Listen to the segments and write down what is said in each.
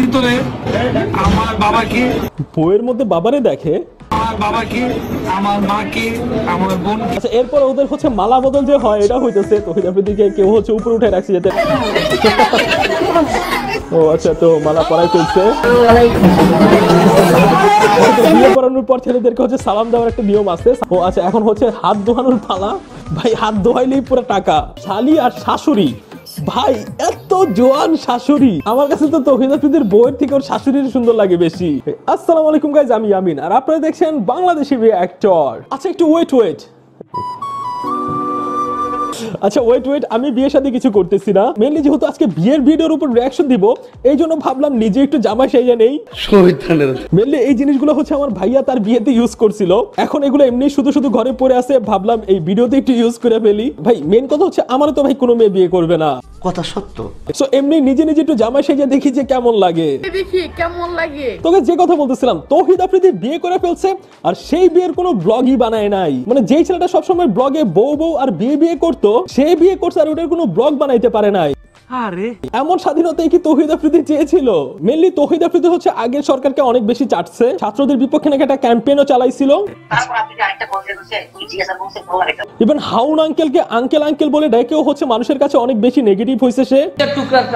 ভিতরে আমার বাবাকে, বইয়ের মধ্যে বাবারে দেখে, আমার বাবাকে, আমার মাকে, আমার বোন। আচ্ছা এরপর ওদের হচ্ছে মালা বদল যে হয় এটা হইতেছে তৌহিদ আফ্রিদিকে কেউ হচ্ছে উপরে উঠে রাখছে যাতে ও আচ্ছা তো মালা পরাই ফেলছে। বিয়ে করানোর পর ছেলেদেরকে হচ্ছে সালাম দেওয়ার একটা নিয়ম আছে। ও আচ্ছা এখন হচ্ছে হাত ধোয়ানোর পালা। ভাই হাত ধোয়াইলেই পুরো টাকা। শালি আর শাশুড়ি, ভাই এত জোয়ান শাশুড়ি। আমার কাছে তো তৌহিদ আফ্রিদির বউয়ের থেকে ওর শাশুড়ির সুন্দর লাগে বেশি। আসসালামু আলাইকুম গাইজ, আমি আমিন আর আপনারা দেখছেন বাংলাদেশি রিঅ্যাক্টর। আচ্ছা একটু ওয়েট আচ্ছা ওয়েট আমি বিয়ের সাথে কিছু করতেছি না। মেইনলি যেহেতু আজকে বিয়ের ভিডিওর উপর রিঅ্যাকশন দিব এই জন্য ভাবলাম নিজে একটু জামা সাইজা নেই। মেইনলি এই জিনিসগুলো হচ্ছে আমার ভাইয়া তার বিয়েতে ইউজ করছিল, এখন এগুলো এমনি শুধু শুধু ঘরে পড়ে আছে, ভাবলাম এই ভিডিওতে একটু ইউজ করে ফেলি। ভাই মেইন কথা হচ্ছে আমারও তো ভাই কোনো মেয়ে বিয়ে করবে না, কথা সত্য। সো এমনি নিজে নিজে একটু জামা সাইজা দেখি যে কেমন লাগে। তোকে যে কথা বলতেছিলাম, তৌহিদ আফ্রিদি বিয়ে করে ফেলছে আর সেই বিয়ের কোনো ব্লগই বানায় নাই। মানে যেই ছেলেটা সবসময় ব্লগে বউ আর বিয়ে করতো সে বিয়ে করছে আর ওটার কোনো ব্লগ বানাইতে পারে নাই। আরে এমন স্বাধীনতাই কি তৌহিদ আফ্রিদি চেয়েছিল? মেইনলি তৌহিদ আফ্রিদি হচ্ছে আগের সরকারকে অনেক বেশি চাটছে, ছাত্রদের বিপক্ষে নাকি একটা ক্যাম্পেইনও চালাইছিল। ইভেন হাউন আঙ্কেলকে আঙ্কেল বলে ডেকেও হচ্ছে মানুষের কাছে অনেক বেশি নেগেটিভ হয়েছে সে।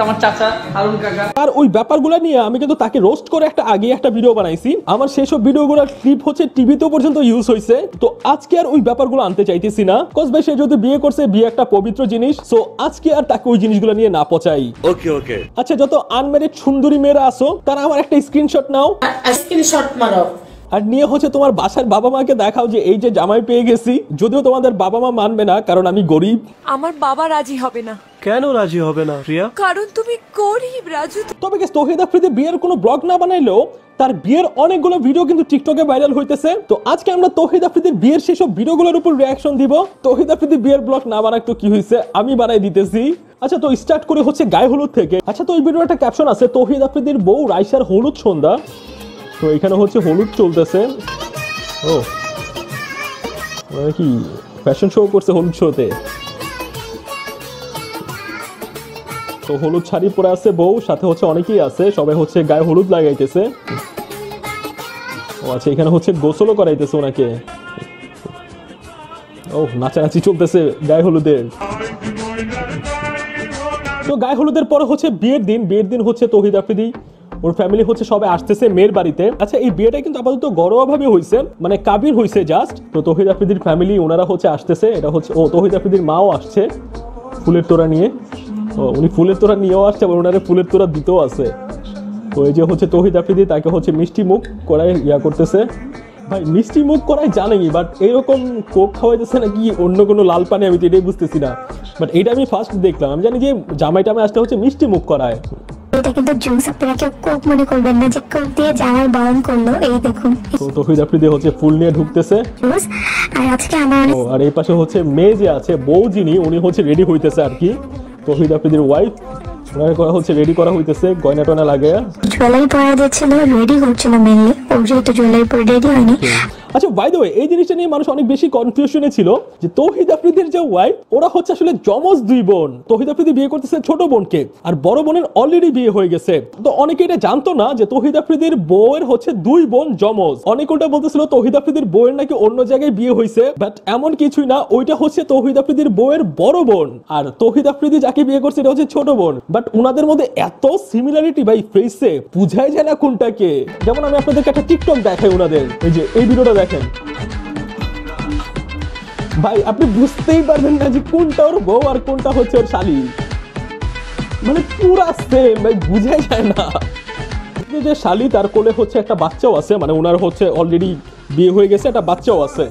আমার চাচা হারুন কাকা। আর ওই ব্যাপারগুলো নিয়ে আমি কিন্তু তাকে রোস্ট করে আগে একটা ভিডিও বানাইছি। আমার সেসব ভিডিওগুলোর ক্লিপ হচ্ছে টিভিতেও পর্যন্ত ইউজ হয়েছে। তো আজকে আর ওই ব্যাপারগুলো আনতে চাইতেছি না, কজ ভাই সে যদি বিয়ে করছে, বিয়ে একটা পবিত্র জিনিস, সো আজকে আর তাকে ওই জিনিসগুলো নিয়ে না পচাই। ওকে আচ্ছা যত আনম্যারিড সুন্দরী মেয়েরা আসো তারা আমার একটা স্ক্রিনশট নাও, স্ক্রিনশট মারো আর নিয়ে হচ্ছে তোমার বাসার বাবা মাকে দেখাও যে এই যে জামাই পেয়ে গেছি। যদিও তোমাদের বাবা মা মানবে না কারণ আমি গরিব। আমার বাবা রাজি হবে না। কেন রাজি হবে না প্রিয়া? কারণ তুমি গরিব রাজু। তবে তৌহিদ আফ্রিদি বিয়ের কোনো ব্লগ না বানাইলেও তার বিয়ের অনেকগুলো ভিডিও কিন্তু টিকটকে ভাইরাল হইতেছে। তো আজকে আমরা তৌহিদ আফ্রিদির বিয়ের সেসব ভিডিওগুলোর উপর রিঅ্যাকশন দিব। তৌহিদ আফ্রিদি বিয়ের ব্লগ না বানাক তো কি হইছে, আমি বানাই দিতেছি। আচ্ছা তো স্টার্ট করে হচ্ছে গায়ে হলুদ থেকে। আচ্ছা তো এই ভিডিওর একটা ক্যাপশন আছে, তৌহিদ আফ্রিদির বউ রাইসার হলুদ সন্ধ্যা। তো এখানে হচ্ছে হলুদ চলতেছে। ও মানে কি ফ্যাশন শো করছে হলুদ শোতে। তো হলুদ শাড়ি পরে আছে বউ, সাথে হচ্ছে অনেকেই আছে, সবাই হচ্ছে গায়ে হলুদ লাগাইতেছে। ও আচ্ছা এখানে হচ্ছে গোসলও করাইতেছে ওনাকে। ও নাচানাচি চলতেছে গায়ে হলুদের। তো গায়ে হলুদের পরে হচ্ছে বিয়ের দিন হচ্ছে তৌহিদ আফ্রিদি ওর ফ্যামিলি হচ্ছে সবাই আসতেছে মেয়ের বাড়িতে। আচ্ছা এই বিয়েটা কিন্তু আপাতত ঘরোয়া ভাবে হইছে, মানে কাবির হইছে জাস্ট। তো তৌহিদ আফ্রিদির ফ্যামিলি ওনারা হচ্ছে আসতেছে, এটা হচ্ছে ও তৌহিদ আফ্রিদির মাও আসছে ফুলের তোড়া নিয়ে। ও উনি ফুলের তোড়া নিয়েও আসছে, আবার ওনারে ফুলের তোড়া দিতেও আছে। তো এই যে হচ্ছে তৌহিদ আফ্রিদি তাকে হচ্ছে মিষ্টি মুখ করাই করতেছে। ভাই মিষ্টি মুখ করাই জানেনি, বাট এইরকম কোক খাওয়াইতেছে নাকি অন্য কোনো লাল পানি আমি তো এটাই বুঝতেছি না। বাট এটা আমি ফার্স্ট দেখলাম। আমি জানি যে জামাইটা আসলে হচ্ছে মিষ্টি মুখ করায়। এটা কিন্তু জুস, আপনারা কেউ কোক মনে করবেন না যে কোক দিয়ে জামাই বারণ করলো। এই দেখুন তো তৌহিদ আফ্রিদি হচ্ছে ফুল নিয়ে ঢুকতেছে। আর আজকে আমার আর এই পাশে হচ্ছে মেয়ে যে আছে বউ যিনি, উনি হচ্ছে রেডি হইতেছে আর কি। তৌহিদ আফ্রিদির ওয়াইফ ওনার করা হচ্ছে রেডি করা হইতেছে, গয়না টয়না লাগে, জুয়েলারি পরা যাচ্ছিল, রেডি হচ্ছিল মেনলি। ও যেহেতু জুয়েলারি পরে রেডি হয়নি। আচ্ছা বাই দ্য ওয়ে এই জিনিসটা নিয়ে মানুষ অনেক বেশি কনফিউশনে ছিল যে তৌহিদ আফ্রিদির যে ওয়াইফ ওরা হচ্ছে আসলে যমজ দুই বোন। তৌহিদ আফ্রিদি বিয়ে করতেছে ছোট বোনকে, আর বড় বোনের অলরেডি বিয়ে হয়ে গেছে। তো অনেকে এটা জানতো না যে তৌহিদ আফ্রিদির বউয়ের হচ্ছে দুই বোন যমজ। অনেক উল্টা বলতেছিল তৌহিদ আফ্রিদির বউয়ের নাকি অন্য জায়গায় বিয়ে হয়েছে, বাট এমন কিছুই না, ওইটা হচ্ছে তৌহিদ আফ্রিদির বউয়ের বড় বোন, আর তৌহিদ আফ্রিদি যাকে বিয়ে করছে এটা হচ্ছে ছোট বোন। বাট উনাদের মধ্যে এত সিমিলারিটি ভাই ফেসে বুঝাই যায় না কোনটাকে। যেমন আমি আপনাদেরকে একটা টিকটক দেখাই উনাদের, এই যে এই ভিডিওটা দেখেন ভাই, আপনি বুঝতেই পারবেন না যে কোনটা ওর বউ আর কোনটা হচ্ছে ওর শালি, মানে পুরা সেম ভাই, বুঝাই যায় না। যে শালি তার কোলে হচ্ছে একটা বাচ্চাও আছে, মানে ওনার হচ্ছে অলরেডি বিয়ে হয়ে গেছে, একটা বাচ্চাও আছে।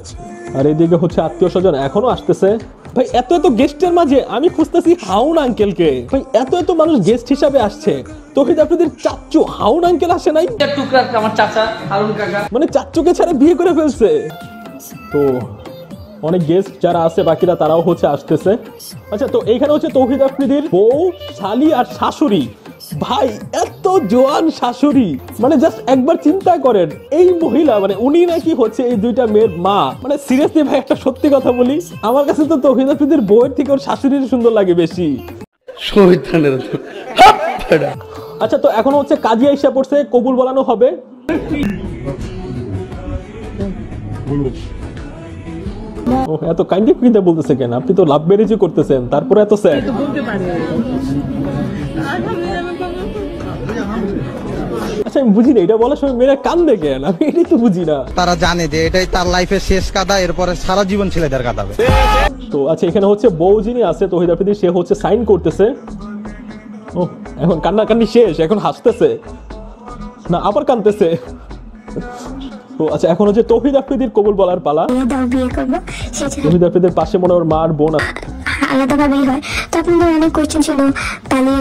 আর এদিকে হচ্ছে আত্মীয় স্বজন এখনো আসতেছে। ভাই এত গেস্টের মাঝে আমি খুঁজতেছি হাউন আঙ্কেলকে। ভাই এত মানুষ গেস্ট হিসাবে আসছে, তৌহিদ আফ্রিদির চাচ্চু হাউন আঙ্কেল আসে নাই। আমার চাচা হারুন কাকা, মানে চাচ্চুকে ছাড়া বিয়ে করে ফেলছে। তো অনেক গেস্ট যারা আছে বাকিরা তারাও হচ্ছে আসতেছে। আচ্ছা তো এইখানে হচ্ছে তৌহিদ আফ্রিদির বউ, শালি আর শাশুড়ি। ভাই এত জোয়ান শাশুড়ি, মানে জাস্ট একবার চিন্তা করেন এই মহিলা, মানে উনি নাকি হচ্ছে এই দুইটা মেয়ের মা। মানে সিরিয়াসলি ভাই একটা সত্যি কথা বলি, আমার কাছে তো তৌহিদ আফ্রিদির বউয়ের থেকে ওর শাশুড়ির সুন্দর লাগে বেশি। আচ্ছা, তো এখন হচ্ছে কাজী আইসা পড়ছে, কবুল বলানো হবে। ও এত কাইন্ডলি কিনতে বলতেছে কেন? আপনি তো লাভ ম্যারেজই করতেছেন, তারপরে এত স্যাড। আচ্ছা, আমি বুঝি না এটা বলার সময় মেয়েরা কান্দে কেন, আমি এটাই তো বুঝি না। তারা জানে যে এটাই তার লাইফের শেষ কাদা, এরপরে সারা জীবন ছেলেদের কাঁদাবে। তো আচ্ছা, এখানে হচ্ছে বউ যিনি আছে তৌহিদ আফ্রিদি, সে হচ্ছে সাইন করতেছে। ও এখন কান্নাকান্নি শেষ, এখন হাসতেছে না আবার কাঁদতেছে। তো আচ্ছা, এখন হচ্ছে তৌহিদ আফ্রিদির কবুল বলার পালা। বিয়ে করবো সেটা তৌহিদ আফ্রিদির পাশে মনে হয় ওর মা আর বোন আছে। আলাদাভাবেই হয়। তো আপনাদের অনেক কোয়েশ্চেন ছিল, তাহলে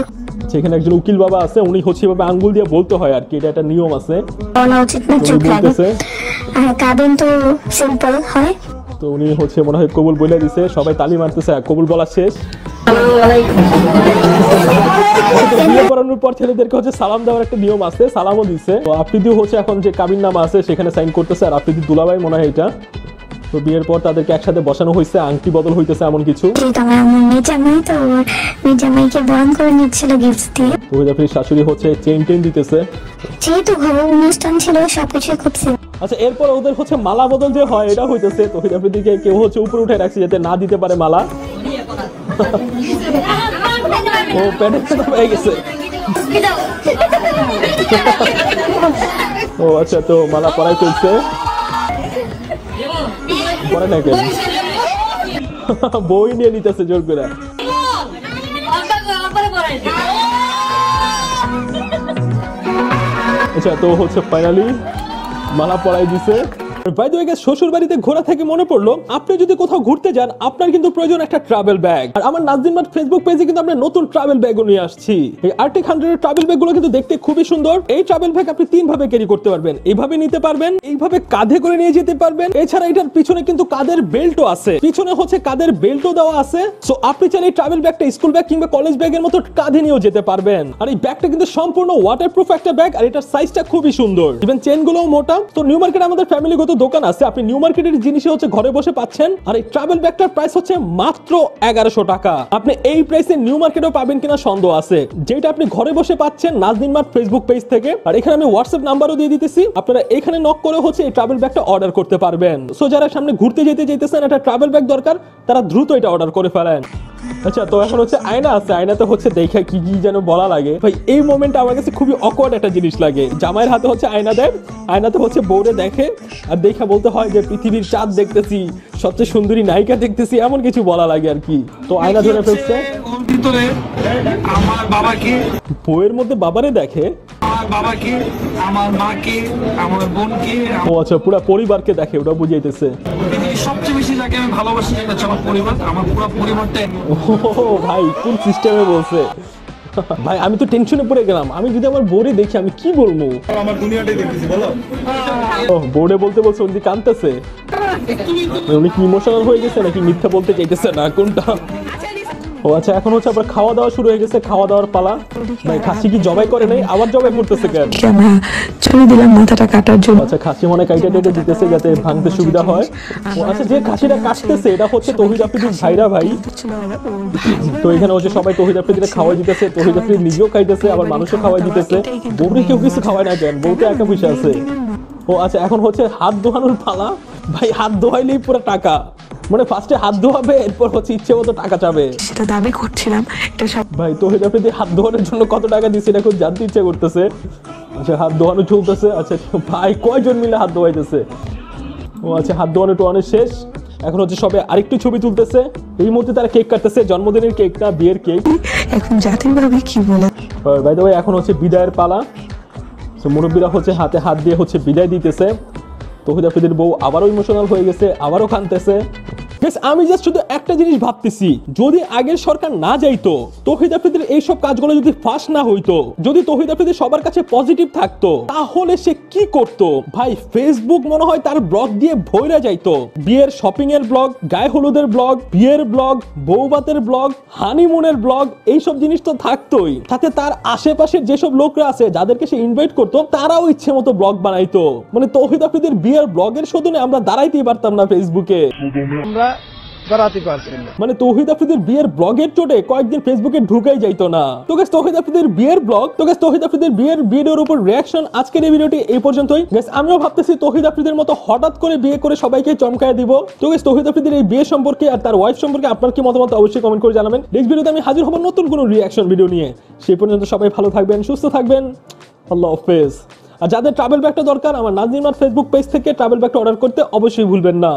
সেখানে একজন উকিল বাবা আছে, উনি হচ্ছে এভাবে আঙ্গুল দিয়ে বলতে হয় আর কি, এটা একটা নিয়ম আছে। বলা উচিত না, উনি চুপ লাগে। বলতেছে, আর কাবিন তো সিম্পল হয়। তো উনি হচ্ছে মনে হয় কবুল বলে দিছে, সবাই তালি মারতেছে, কবুল বলা শেষ। বিয়ে করানোর পর ছেলেদেরকে হচ্ছে সালাম দেওয়ার একটা নিয়ম আছে, সালামও দিছে। তো আফ্রিদিও হচ্ছে এখন যে কাবিন নামা আছে সেখানে সাইন করতেছে, আর আফ্রিদি দুলাভাই মনে হয় এটা। তো বিয়ের পর তাদেরকে একসাথে বসানো হয়েছে, আংটি বদল হইতেছে এমন কিছু। যেহেতু আমার মেয়ে জামাই, তো মেয়ে জামাইকে বরণ করে নিচ্ছিল গিফট দিয়ে। তৌহিদ আফ্রিদির শাশুড়ি হচ্ছে চেইন টেন দিতেছে। যেহেতু ঘরে অনুষ্ঠান ছিল, সবকিছু খুব simple। আচ্ছা, এরপর ওদের হচ্ছে মালা বদল যে হয় এটা হইতেছে। তৌহিদ আফ্রিদিকে কেউ হচ্ছে উপরে উঠে রাখছে যাতে না দিতে পারে মালা। ও প্যাডে হয়ে গেছে। ও আচ্ছা, তো মালা পরাই চলছে, পরে না কেন বই নিয়ে নিতেছে জোর করে। আচ্ছা, তো হচ্ছে ফাইনালি মালা পরাই দিছে। বাই দ্য ওয়ে গাইস, শ্বশুর বাড়িতে ঘোরা থেকে মনে পড়লো, আপনি যদি কোথাও ঘুরতে যান আপনার কিন্তু প্রয়োজন একটা ট্রাভেল ব্যাগ। আর আমার নাজদিন মাঠ ফেসবুক পেজে কিন্তু আমরা নতুন ট্রাভেল ব্যাগও নিয়ে আসছি। এই আর্টিক 100 এর ট্রাভেল ব্যাগগুলো কিন্তু দেখতে খুবই সুন্দর। এই ট্রাভেল ব্যাগ আপনি তিন ভাবে ক্যারি করতে পারবেন, এইভাবে নিতে পারবেন, এইভাবে কাঁধে করে নিয়ে যেতে পারবেন। এছাড়া এটার পিছনে কিন্তু কাঁধের বেল্টও আছে, পিছনে হচ্ছে কাঁধের বেল্টও দেওয়া আছে। সো আপনি চাইলে এই ট্রাভেল ব্যাগটা স্কুল ব্যাগ কিংবা কলেজ ব্যাগের মতো কাঁধে নিয়েও যেতে পারবেন। আর এই ব্যাগটা কিন্তু সম্পূর্ণ ওয়াটারপ্রুফ একটা ব্যাগ, আর এটার সাইজটা খুবই সুন্দর, ইভেন চেনগুলোও মোটা। তো নিউ মার্কেটে আমাদের ফ্যামিলিগত দোকান আছে, আপনি নিউ মার্কেটের জিনিসে হচ্ছে ঘরে বসে পাচ্ছেন। আর এই ট্রাভেল ব্যাগটার প্রাইস হচ্ছে মাত্র 1100 টাকা। আপনি এই প্রাইসে নিউ মার্কেটেও পাবেন কিনা সন্দেহ আছে, যেটা আপনি ঘরে বসে পাচ্ছেন নাজদিন মাঠ ফেসবুক পেজ থেকে। আর এখানে আমি হোয়াটসঅ্যাপ নাম্বারও দিয়ে দিতেছি, আপনারা এখানে নক করে হচ্ছে এই ট্রাভেল ব্যাগটা অর্ডার করতে পারবেন। সো যারা সামনে ঘুরতে যেতেছেন, একটা ট্রাভেল ব্যাগ দরকার, তারা দ্রুত এটা অর্ডার করে ফেলেন। আচ্ছা, তো এখন হচ্ছে আয়না আছে, আয়নাতে হচ্ছে দেখে কি কি যেন বলা লাগে। ভাই এই মোমেন্টটা আমার কাছে খুবই অকওয়ার্ড একটা জিনিস লাগে। জামাইয়ের হাতে হচ্ছে আয়না দেয়, আয়নাতে হচ্ছে বউরে দেখে, আর দেখা বলতে হয় যে পৃথিবীর চাঁদ দেখতেছি, সবচেয়ে সুন্দরী নায়িকা দেখতেছি, এমন কিছু বলা লাগে আর কি। তো আয়না ধরে ফেলছে, ওর ভিতরে আমার বাবাকে, বউয়ের মধ্যে বাবারে দেখে, আমার বাবাকে, আমার মাকে, আমার বোনকে, ও আচ্ছা পুরো পরিবারকে দেখে, ওটা বুঝাইতেছে। পৃথিবীর সবচেয়ে বেশি যাকে আমি ভালোবাসি সেটা হচ্ছে আমার পরিবার। আমার পুরো পরিবারটাই ও ভাই কোন সিস্টেমে বলছে ভাই, আমি তো টেনশনে পড়ে গেলাম। আমি যদি আমার বোর্ডে দেখি আমি কি বলবো, আমার দুনিয়াটাই দেখতেছি বলো। বোর্ডে বলতে বলছে উনি কাঁদতেছে, উনি কি ইমোশনাল হয়ে গেছে নাকি মিথ্যা বলতে চাইতেছে না কোনটা। ও আচ্ছা, এখন হচ্ছে আবার খাওয়া দাওয়া শুরু হয়ে গেছে, খাওয়া দাওয়ার পালা। ভাই খাসি কি জবাই করে নাই, আবার জবাই করতেছে কেন? আমরা চলে দিলাম মাথাটা কাটার জন্য। আচ্ছা, খাসি মনে কাইটা টেটে দিতেছে যাতে ভাঙতে সুবিধা হয়। ও আচ্ছা, যে খাসিটা কাটতেছে এটা হচ্ছে তৌহিদ আফ্রিদির ভাইরা ভাই। তো এখানে হচ্ছে সবাই তৌহিদ আফ্রিদিকে খাওয়াই দিতেছে, তৌহিদ আফ্রিদি নিজেও খাইতেছে, আবার মানুষও খাওয়াই দিতেছে। বউরে কেউ কিছু খাওয়ায় না কেন, বউতে একা পয়সা আছে। ও আচ্ছা, এখন হচ্ছে হাত ধোয়ানোর পালা। ভাই হাত ধোয়াইলেই পুরো টাকা, মানে ফার্স্টে হাত ধোয়াবে, এরপর হচ্ছে ইচ্ছে মতো টাকা চাবে। সেটা দাবি করছিলাম, এটা সব ভাই তৌহিদ আফ্রিদি হাত ধোয়ানোর জন্য কত টাকা দিচ্ছে এটা খুব জানতে ইচ্ছে করতেছে। আচ্ছা, হাত ধোয়ানো চলতেছে। আচ্ছা ভাই কয়জন মিলে হাত ধোয়াইতেছে? ও আচ্ছা, হাত ধোয়ানো টোয়ানো শেষ, এখন হচ্ছে সবাই আরেকটু ছবি তুলতেছে। এই মুহূর্তে তারা কেক কাটতেছে, জন্মদিনের কেক না, বিয়ের কেক। এখন জাতির ভাবে কি বলে। বাই দ্য ওয়ে, এখন হচ্ছে বিদায়ের পালা। সো মুরব্বীরা হচ্ছে হাতে হাত দিয়ে হচ্ছে বিদায় দিতেছে। তৌহিদ আফ্রিদির বউ আবারও ইমোশনাল হয়ে গেছে, আবারও কাঁদতেছে। আমি জাস্ট শুধু একটা জিনিস ভাবতেছি, যদি আগের সরকার না যাইতো, তৌহিদ আফ্রিদির এইসব কাজগুলো যদি ফাঁস না হইতো, যদি তৌহিদ আফ্রিদি সবার কাছে পজিটিভ থাকতো, তাহলে সে কি করতো? ভাই ফেসবুক মনে হয় তার ব্লগ দিয়ে ভইরা যাইতো। বিয়ের শপিং এর ব্লগ, গায়ে হলুদের ব্লগ, বিয়ের ব্লগ, বউবাতের ব্লগ, হানিমুনের ব্লগ, এইসব জিনিস তো থাকতোই। সাথে তার আশেপাশের যেসব লোকরা আছে যাদেরকে সে ইনভাইট করতো, তারাও ইচ্ছে মতো ব্লগ বানাইতো। মানে তৌহিদ আফ্রিদির বিয়ের ব্লগের শোধনে আমরা দাঁড়াইতেই পারতাম না ফেসবুকে। আমরা করাতে পারছেন না। মানে তৌহিদ আফ্রিদির বিয়ের ব্লগের চোটে কয়েকদিন ফেসবুকে ঢুকাই যাইতো না। তো গাইস তৌহিদ আফ্রিদির বিয়ের ব্লগ, তো গাইস তৌহিদ আফ্রিদির বিয়ের ভিডিওর উপর রিঅ্যাকশন আজকের এই ভিডিওটি এই পর্যন্তই। গাইস আমিও ভাবতেছি তৌহিদ আফ্রিদির মতো হঠাৎ করে বিয়ে করে সবাইকে চমকায় দিব। তো গাইস তৌহিদ আফ্রিদির এই বিয়ে সম্পর্কে আর তার ওয়াইফ সম্পর্কে আপনার কি মতামত অবশ্যই কমেন্ট করে জানাবেন। নেক্সট ভিডিওতে আমি হাজির হব নতুন কোনো রিঅ্যাকশন ভিডিও নিয়ে। সেই পর্যন্ত সবাই ভালো থাকবেন, সুস্থ থাকবেন, আল্লাহ হাফেজ। আর যাদের ট্রাভেল ব্যাগটা দরকার আমার নাজনীন মার ফেসবুক পেজ থেকে ট্রাভেল ব্যাগটা অর্ডার করতে অবশ্যই ভুলবেন না।